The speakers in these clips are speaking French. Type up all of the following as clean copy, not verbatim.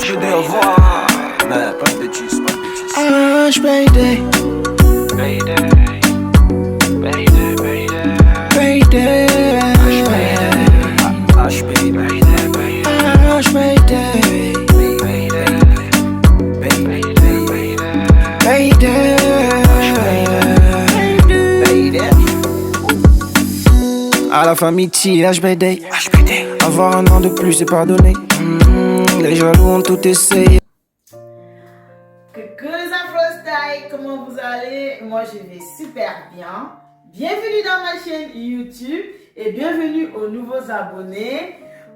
HBD au revoir. Mais pas de bêtises, pas de bêtises. HBD. Payday. Payday, payday. Payday. HBD. À la famille T, HBD. Avoir un an de plus, c'est pardonné. Les jaloux ont tout essayé. Coucou les Afro-Style, comment vous allez? Moi je vais super bien. Bienvenue dans ma chaîne YouTube et bienvenue aux nouveaux abonnés.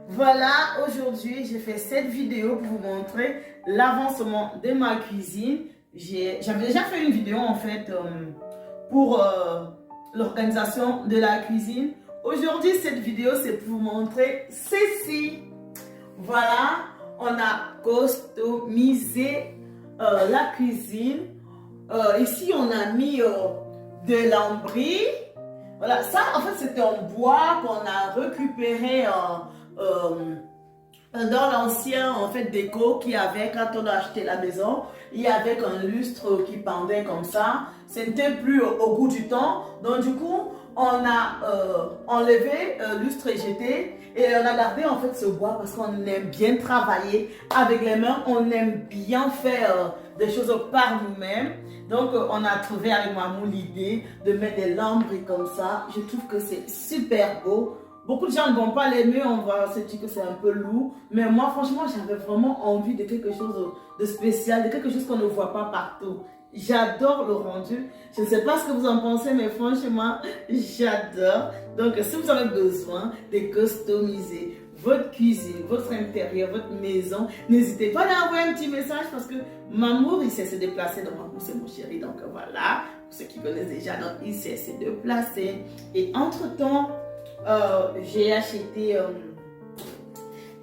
Voilà, aujourd'hui j'ai fait cette vidéo pour vous montrer l'avancement de ma cuisine. J'avais déjà fait une vidéo en fait pour l'organisation de la cuisine. Aujourd'hui cette vidéo c'est pour vous montrer ceci. Voilà, on a customisé la cuisine. Ici on a mis de lambris. Voilà, ça en fait c'est un bois qu'on a récupéré dans l'ancien en fait déco qu'il y avait quand on a acheté la maison. Il y avait un lustre qui pendait comme ça. C'était plus au goût du temps. Donc du coup on a enlevé lustre et jeté et on a gardé en fait ce bois parce qu'on aime bien travailler avec les mains. On aime bien faire des choses par nous-mêmes. Donc on a trouvé avec maman l'idée de mettre des lambris comme ça. Je trouve que c'est super beau. Beaucoup de gens ne vont pas l'aimer, on va se dire que c'est un peu lourd. Mais moi, franchement, j'avais vraiment envie de quelque chose de spécial, de quelque chose qu'on ne voit pas partout. J'adore le rendu. Je ne sais pas ce que vous en pensez, mais franchement, j'adore. Donc, si vous avez besoin de customiser votre cuisine, votre intérieur, votre maison, n'hésitez pas à envoyer un petit message parce que Mamour, il sait se déplacer. Donc, Mamour, c'est mon chéri. Donc, voilà. Pour ceux qui connaissent déjà, donc, il sait se déplacer. Et entre-temps, j'ai acheté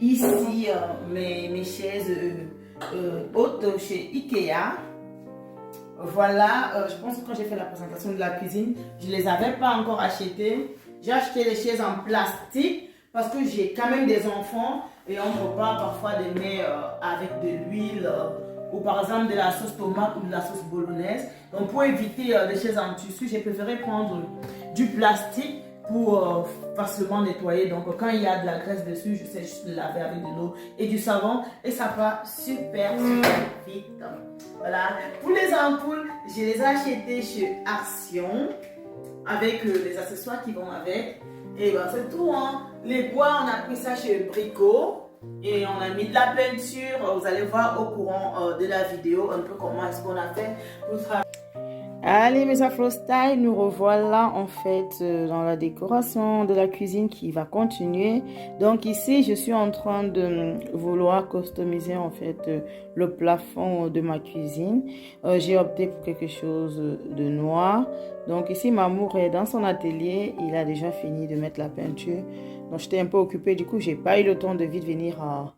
ici mes chaises hautes chez Ikea. Voilà, je pense que quand j'ai fait la présentation de la cuisine, je ne les avais pas encore achetées. J'ai acheté les chaises en plastique parce que j'ai quand même des enfants et on ne peut pas parfois les mettre avec de l'huile ou par exemple de la sauce tomate ou de la sauce bolognaise. Donc pour éviter les chaises en tissu, j'ai préféré prendre du plastique pour facilement nettoyer. Donc quand il y a de la graisse dessus, je sais juste le laver avec de l'eau et du savon et ça va super vite. Voilà. Pour les ampoules, je les ai achetées chez Action avec les accessoires qui vont avec. Et ben c'est tout, hein. Les bois, on a pris ça chez Brico et on a mis de la peinture. Vous allez voir au courant de la vidéo un peu comment est-ce qu'on a fait pour travailler. Allez mes Afro-Style, nous revoilà en fait dans la décoration de la cuisine qui va continuer. Donc ici je suis en train de vouloir customiser en fait le plafond de ma cuisine. J'ai opté pour quelque chose de noir. Donc ici Mamour est dans son atelier, il a déjà fini de mettre la peinture. Donc j'étais un peu occupée, du coup j'ai pas eu le temps de vite venir à...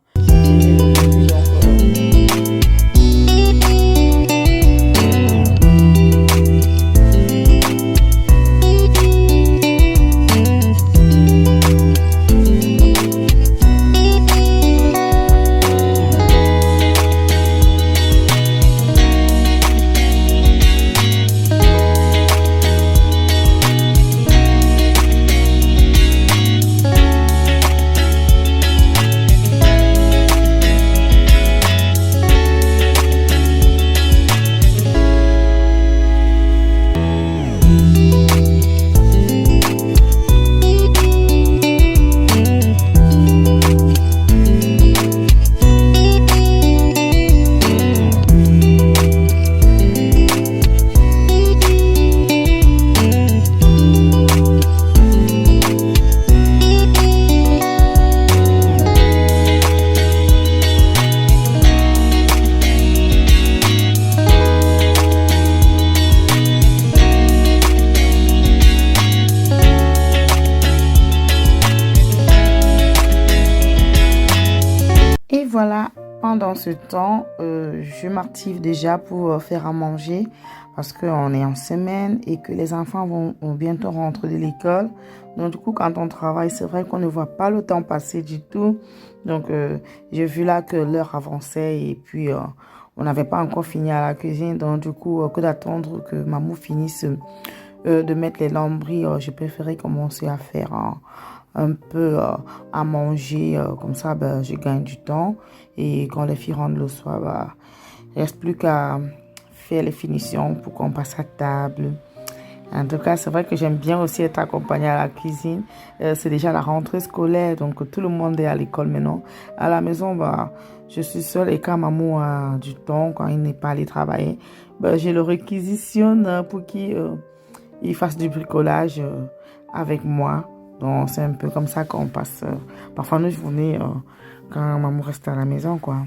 Voilà, pendant ce temps, je m'active déjà pour faire à manger parce qu'on est en semaine et que les enfants vont bientôt rentrer de l'école. Donc du coup, quand on travaille, c'est vrai qu'on ne voit pas le temps passer du tout. Donc, j'ai vu là que l'heure avançait et puis on n'avait pas encore fini à la cuisine. Donc, du coup, que d'attendre que maman finisse de mettre les lambris, j'ai préféré commencer à faire un peu à manger. Comme ça, ben, je gagne du temps. Et quand les filles rentrent le soir, ben, il ne reste plus qu'à faire les finitions pour qu'on passe à table. En tout cas, c'est vrai que j'aime bien aussi être accompagnée à la cuisine. C'est déjà la rentrée scolaire, donc tout le monde est à l'école maintenant. À la maison, bah, je suis seule et quand maman a du temps, quand il n'est pas allé travailler, bah, je le réquisitionne pour qu'il il fasse du bricolage avec moi. Donc, c'est un peu comme ça qu'on passe parfois nos journées quand maman reste à la maison, quoi.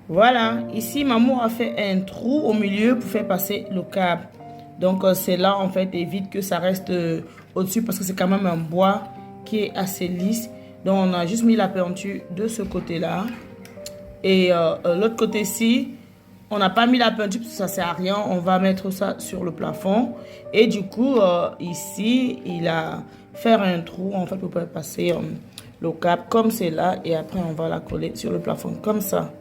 Voilà, ici maman a fait un trou au milieu pour faire passer le câble. Donc c'est là en fait évite que ça reste au-dessus parce que c'est quand même un bois qui est assez lisse. Donc on a juste mis la peinture de ce côté-là. Et l'autre côté-ci, on n'a pas mis la peinture parce que ça sert à rien. On va mettre ça sur le plafond. Et du coup, ici, il a fait un trou en fait pour pouvoir passer le câble comme c'est là. Et après, on va la coller sur le plafond comme ça.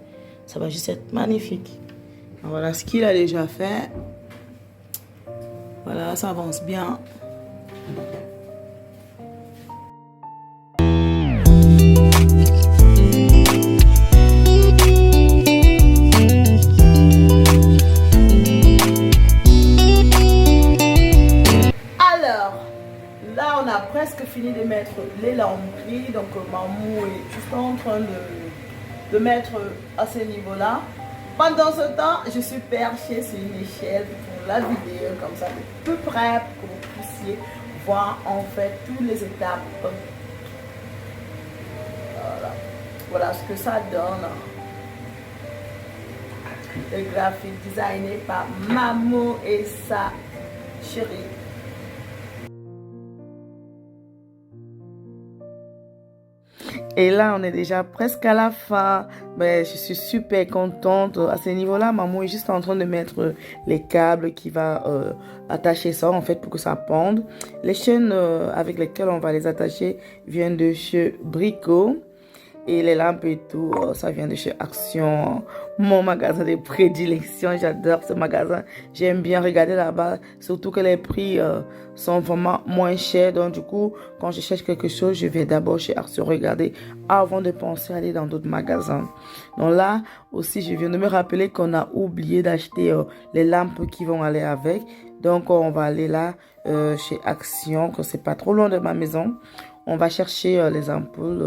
Ça va juste être magnifique. Voilà ce qu'il a déjà fait. Voilà, ça avance bien. Alors, là on a presque fini de mettre les lambris. Donc maman est juste en train de mettre à ce niveau-là. Pendant ce temps, je suis perchée sur une échelle pour la vidéo, comme ça, de peu près, pour que vous puissiez voir en fait toutes les étapes. Voilà, voilà ce que ça donne. Le graphique designé par maman et sa chérie. Et là, on est déjà presque à la fin. Ben, je suis super contente. À ce niveau-là, maman est juste en train de mettre les câbles qui va attacher ça, en fait, pour que ça pende. Les chaînes avec lesquelles on va les attacher viennent de chez Brico. Et les lampes et tout, ça vient de chez Action, mon magasin de prédilection. J'adore ce magasin. J'aime bien regarder là-bas, surtout que les prix sont vraiment moins chers. Donc du coup, quand je cherche quelque chose, je vais d'abord chez Action regarder avant de penser à aller dans d'autres magasins. Donc là aussi, je viens de me rappeler qu'on a oublié d'acheter les lampes qui vont aller avec. Donc on va aller là chez Action, que c'est pas trop loin de ma maison. On va chercher les ampoules.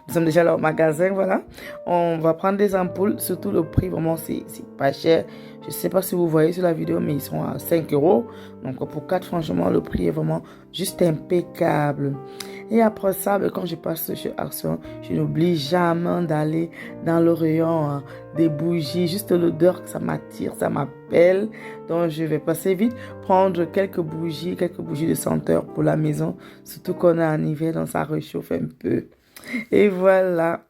Nous sommes déjà là au magasin, voilà. On va prendre des ampoules. Surtout le prix, vraiment, c'est pas cher. Je ne sais pas si vous voyez sur la vidéo, mais ils sont à 5 €. Donc, pour 4, franchement, le prix est vraiment juste impeccable. Et après ça, quand je passe chez Action, je n'oublie jamais d'aller dans le rayon des bougies. Juste l'odeur, ça m'attire, ça m'appelle. Donc, je vais passer vite, prendre quelques bougies de senteur pour la maison. Surtout qu'on est en hiver, donc ça réchauffe un peu. Et voilà.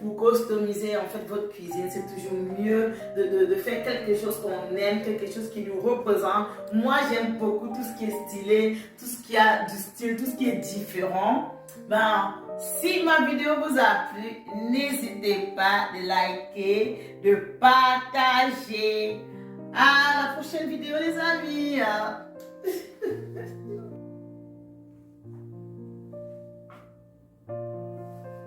pour customiser en fait votre cuisine. C'est toujours mieux de faire quelque chose qu'on aime, quelque chose qui nous représente. Moi, j'aime beaucoup tout ce qui est stylé, tout ce qui a du style, tout ce qui est différent. Ben, si ma vidéo vous a plu, n'hésitez pas de liker, de partager. À la prochaine vidéo les amis.